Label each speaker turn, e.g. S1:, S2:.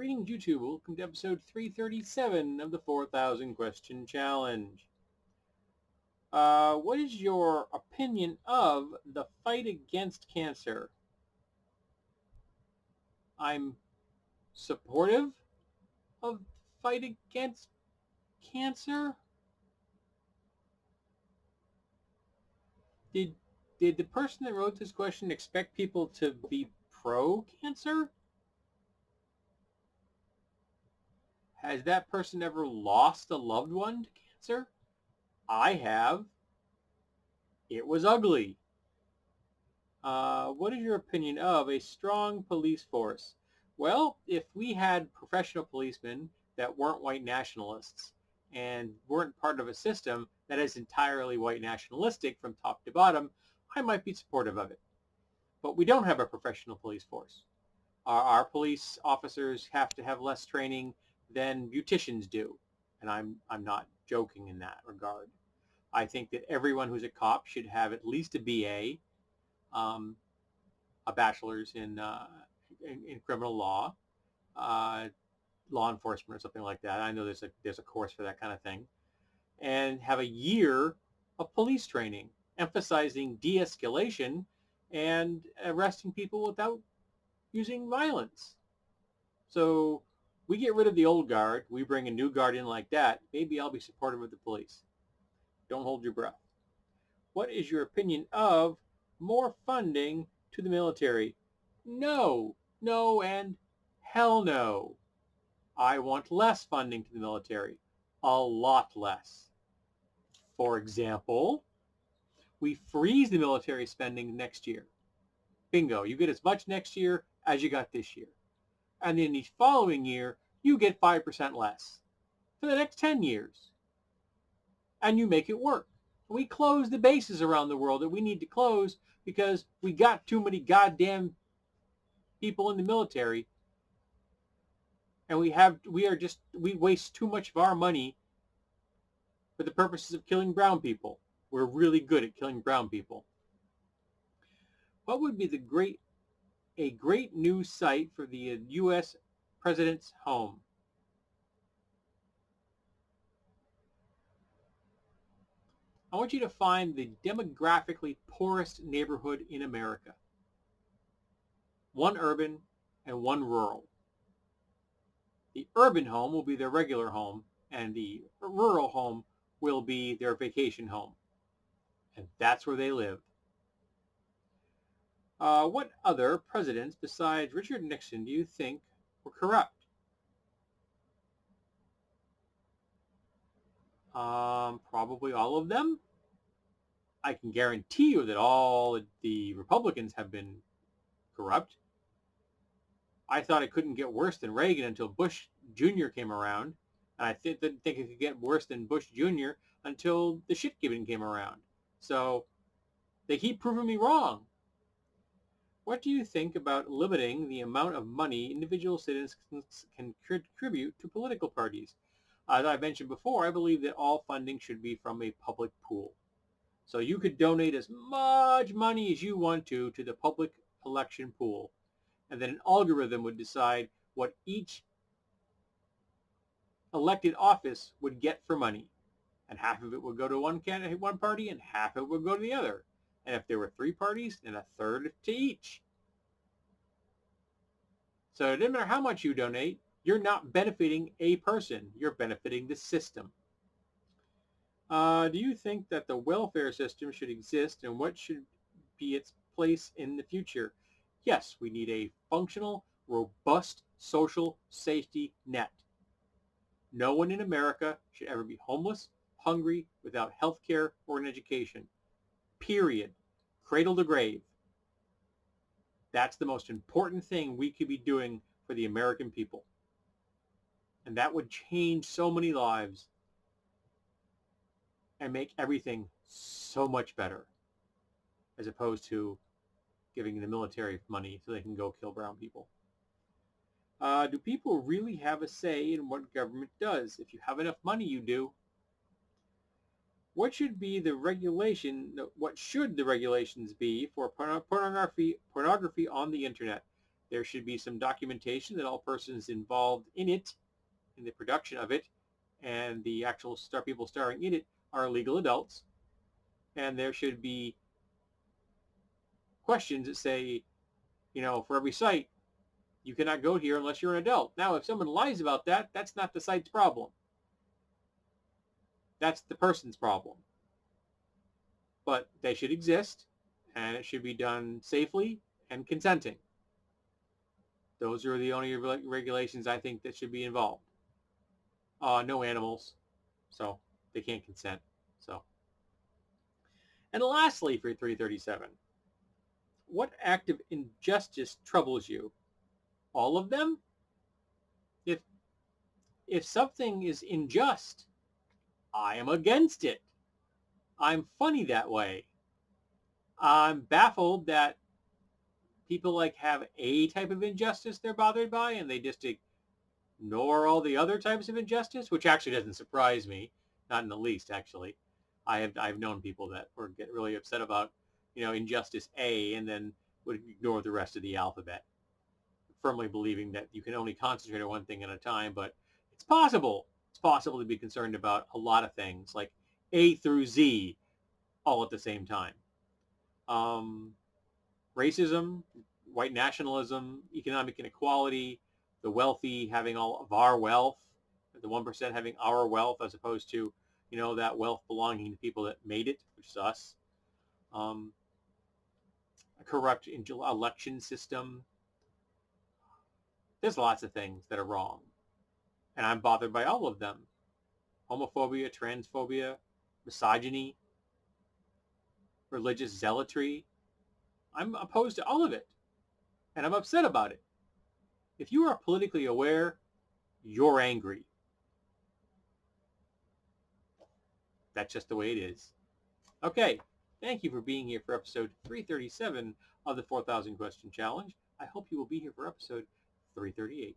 S1: Greetings, YouTube. Welcome to episode 337 of the 4,000 Question Challenge. What is your opinion of the fight against cancer? I'm supportive of the fight against cancer. Did the person that wrote this question expect people to be pro-cancer? Has that person ever lost a loved one to cancer? I have. It was ugly. What is your opinion of a strong police force? Well, if we had professional policemen that weren't white nationalists and weren't part of a system that is entirely white nationalistic from top to bottom, I might be supportive of it. But we don't have a professional police force. Our police officers have to have less training than beauticians do. And I'm not joking in that regard. I think that everyone who's a cop should have at least a BA, a bachelor's in criminal law, law enforcement, or something like that. I know there's a course for that kind of thing, and have a year of police training, emphasizing de-escalation and arresting people without using violence. So we get rid of the old guard, we bring a new guard in like that. Maybe I'll be supportive of the police. Don't hold your breath. What is your opinion of more funding to the military? No, no, and hell no. I want less funding to the military. A lot less. For example, we freeze the military spending next year. Bingo, you get as much next year as you got this year. And then each following year, you get 5% less for the next 10 years. And you make it work. We close the bases around the world that we need to close because we got too many goddamn people in the military, and we waste too much of our money for the purposes of killing brown people. We're really good at killing brown people. What would be a great new site for the U.S. President's home? I want you to find the demographically poorest neighborhood in America. One urban and one rural. The urban home will be their regular home, and the rural home will be their vacation home. And that's where they live. What other presidents besides Richard Nixon do you think were corrupt? Probably all of them. I can guarantee you that all the Republicans have been corrupt. I thought it couldn't get worse than Reagan until Bush Jr. came around. And I didn't think it could get worse than Bush Jr. until the shit giving came around. So they keep proving me wrong. What do you think about limiting the amount of money individual citizens can contribute to political parties? As I mentioned before, I believe that all funding should be from a public pool. So you could donate as much money as you want to the public election pool. And then an algorithm would decide what each elected office would get for money. And half of it would go to one candidate, one party, and half of it would go to the other. And if there were three parties, then a third to each. So it doesn't matter how much you donate, you're not benefiting a person, you're benefiting the system. Do you think that the welfare system should exist, and what should be its place in the future? Yes, we need a functional, robust social safety net. No one in America should ever be homeless, hungry, without health care or an education. Period. Cradle to grave. That's the most important thing we could be doing for the American people. And that would change so many lives and make everything so much better, as opposed to giving the military money so they can go kill brown people. Do people really have a say in what government does? If you have enough money, you do. What should the regulations be for pornography on the internet? There should be some documentation that all persons involved in it, in the production of it, and the actual people starring in it are legal adults. And there should be questions that say, for every site, you cannot go here unless you're an adult. Now, if someone lies about that, that's not the site's problem. That's the person's problem. But they should exist, and it should be done safely and consenting. Those are the only regulations I think that should be involved. No animals, so they can't consent. So, and lastly, for 337, what act of injustice troubles you? All of them? If something is unjust, I am against it. I'm funny that way. I'm baffled that people have a type of injustice they're bothered by, and they just ignore all the other types of injustice, which actually doesn't surprise me, not in the least. Actually, I've known people that get really upset about injustice A, and then would ignore the rest of the alphabet, firmly believing that you can only concentrate on one thing at a time. But it's possible. It's possible to be concerned about a lot of things, like A through Z, all at the same time. Racism, white nationalism, economic inequality, the wealthy having all of our wealth, the 1% having our wealth as opposed to, that wealth belonging to people that made it, which is us. A corrupt election system. There's lots of things that are wrong, and I'm bothered by all of them. Homophobia, transphobia, misogyny, religious zealotry. I'm opposed to all of it, and I'm upset about it. If you are politically aware, you're angry. That's just the way it is. Okay, thank you for being here for episode 337 of the 4,000 Question Challenge. I hope you will be here for episode 338.